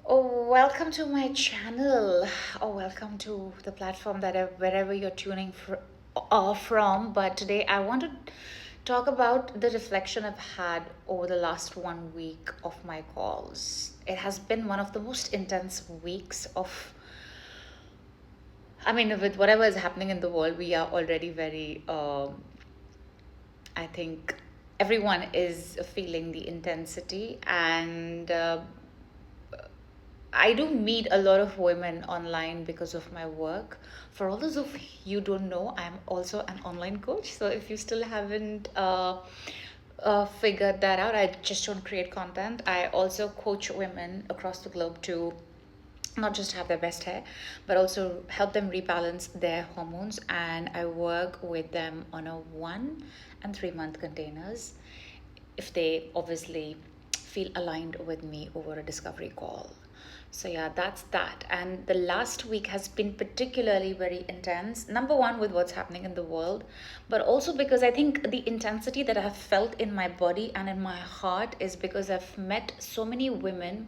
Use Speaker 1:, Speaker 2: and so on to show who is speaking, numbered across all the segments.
Speaker 1: Oh, welcome to my channel. Oh, welcome to the platform wherever you're tuning from. But today I want to talk about the reflection I've had over the last 1 week of my calls. It has been one of the most intense weeks of, I mean, with whatever is happening in the world, we are already very, I think everyone is feeling the intensity and I do meet a lot of women online because of my work. For all those of you don't know, I'm also an online coach. So if you still haven't figured that out, I just don't create content. I also coach women across the globe to not just have their best hair, but also help them rebalance their hormones. And I work with them on a 1 and 3 month containers if they obviously feel aligned with me over a discovery call. So yeah, that's that. And the last week has been particularly very intense. Number one, with what's happening in the world, but also because I think the intensity that I've felt in my body and in my heart is because I've met so many women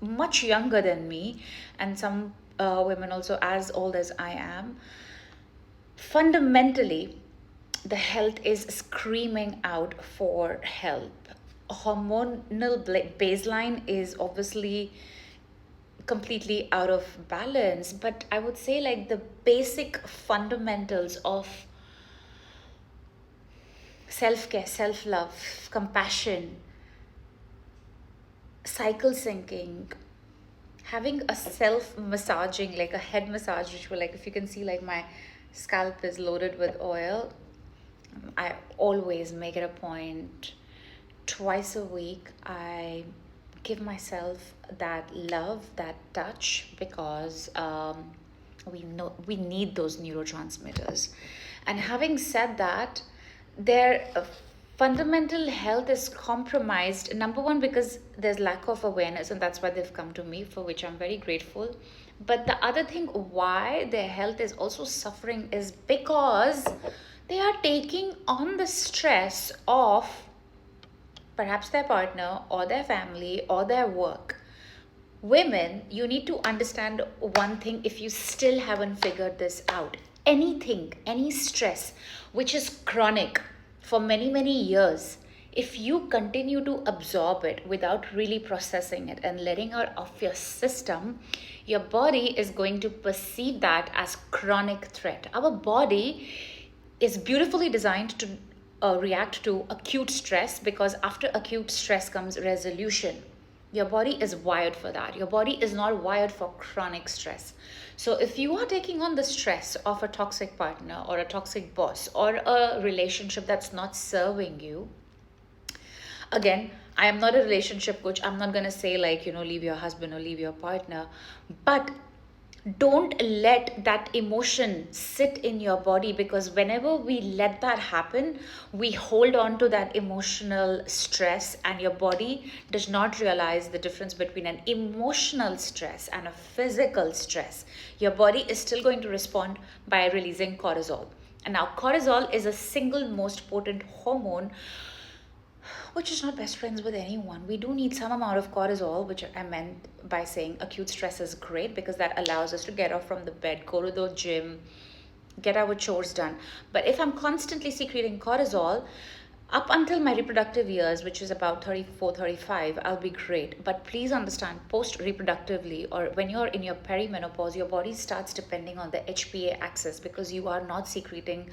Speaker 1: much younger than me, and some women also as old as I am. Fundamentally, the health is screaming out for help. Hormonal baseline is obviously completely out of balance, but I would say like the basic fundamentals of self-care, self-love, compassion, cycle syncing, having a self massaging, like a head massage ritual. Like if you can see, like my scalp is loaded with oil. I always make it a point, twice a week I give myself that love, that touch, because we know we need those neurotransmitters. And having said that, their fundamental health is compromised. Number one, because there's lack of awareness, and that's why they've come to me, for which I'm very grateful. But the other thing why their health is also suffering is because they are taking on the stress of perhaps their partner or their family or their work. Women, you need to understand one thing if you still haven't figured this out. Anything, any stress which is chronic for many, many years, if you continue to absorb it without really processing it and letting it off your system, your body is going to perceive that as chronic threat. Our body is beautifully designed to react to acute stress, because after acute stress comes resolution. Your body is wired for that. Your body is not wired for chronic stress. So if you are taking on the stress of a toxic partner or a toxic boss or a relationship that's not serving you, again, I am not a relationship coach. I'm not going to say like, leave your husband or leave your partner, but don't let that emotion sit in your body, because whenever we let that happen, we hold on to that emotional stress, and your body does not realize the difference between an emotional stress and a physical stress. Your body is still going to respond by releasing cortisol. And now cortisol is a single most potent hormone which is not best friends with anyone. We do need some amount of cortisol, which I meant by saying acute stress is great, because that allows us to get off from the bed, go to the gym, get our chores done. But if I'm constantly secreting cortisol, up until my reproductive years, which is about 34, 35, I'll be great. But please understand, post reproductively, or when you're in your perimenopause, your body starts depending on the HPA axis, because you are not secreting.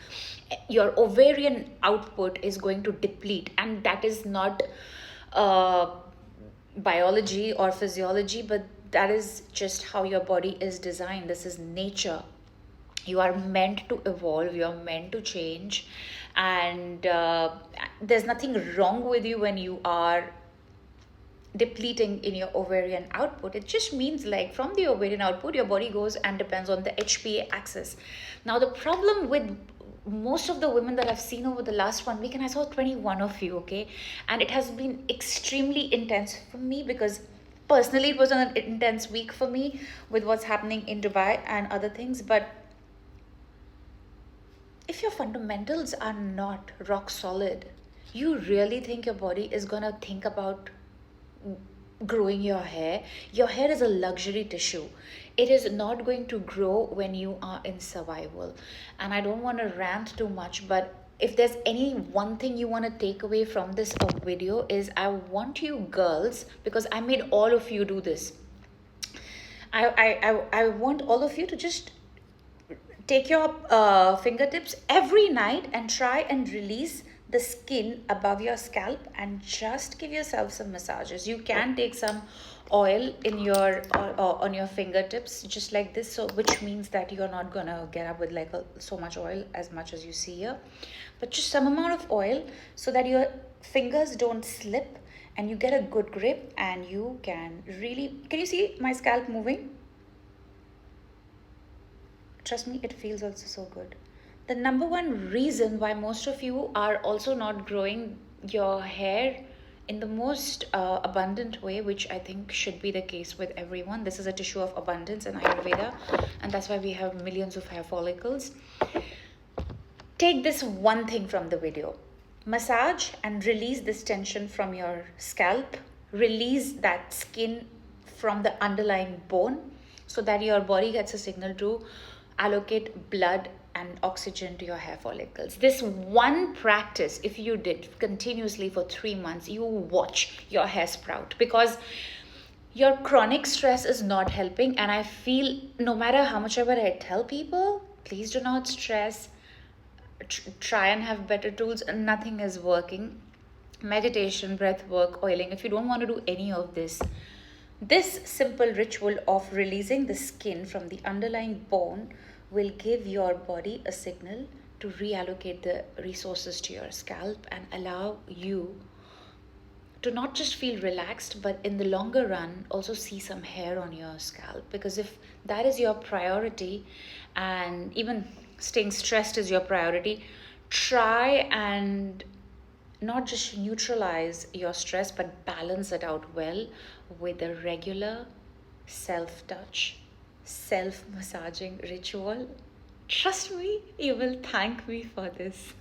Speaker 1: Your ovarian output is going to deplete, and that is not uh, biology or physiology, but that is just how your body is designed. This is nature. You are meant to evolve, you are meant to change, and there's nothing wrong with you when you are depleting in your ovarian output. It just means like from the ovarian output your body goes and depends on the HPA axis. Now the problem with most of the women that I've seen over the last 1 week, and I saw 21 of you, okay, and it has been extremely intense for me, because personally it was an intense week for me with what's happening in Dubai and other things. But if your fundamentals are not rock solid, you really think your body is going to think about growing your hair. Your hair is a luxury tissue. It is not going to grow when you are in survival. And I don't want to rant too much, but if there's any one thing you want to take away from this video, is I want you girls, because I made all of you do this. I want all of you to just take your fingertips every night and try and release the skin above your scalp and just give yourself some massages. You can take some oil in your on your fingertips just like this, so which means that you're not gonna get up with like so much oil as much as you see here, but just some amount of oil so that your fingers don't slip and you get a good grip, and you can really, can you see my scalp moving? Trust me, it feels also so good. The number one reason why most of you are also not growing your hair in the most abundant way, which I think should be the case with everyone. This is a tissue of abundance in Ayurveda, and that's why we have millions of hair follicles. Take this one thing from the video. Massage and release this tension from your scalp. Release that skin from the underlying bone so that your body gets a signal to allocate blood and oxygen to your hair follicles. This one practice, if you did continuously for 3 months, you watch your hair sprout, because your chronic stress is not helping. And I feel no matter how much ever I tell people, please do not stress, try and have better tools, and nothing is working. Meditation, breath work, oiling, if you don't want to do any of this, this simple ritual of releasing the skin from the underlying bone will give your body a signal to reallocate the resources to your scalp and allow you to not just feel relaxed, but in the longer run also see some hair on your scalp. Because if that is your priority, and even staying stressed is your priority, try and not just neutralize your stress, but balance it out well with a regular self-touch, self-massaging ritual. Trust me, you will thank me for this.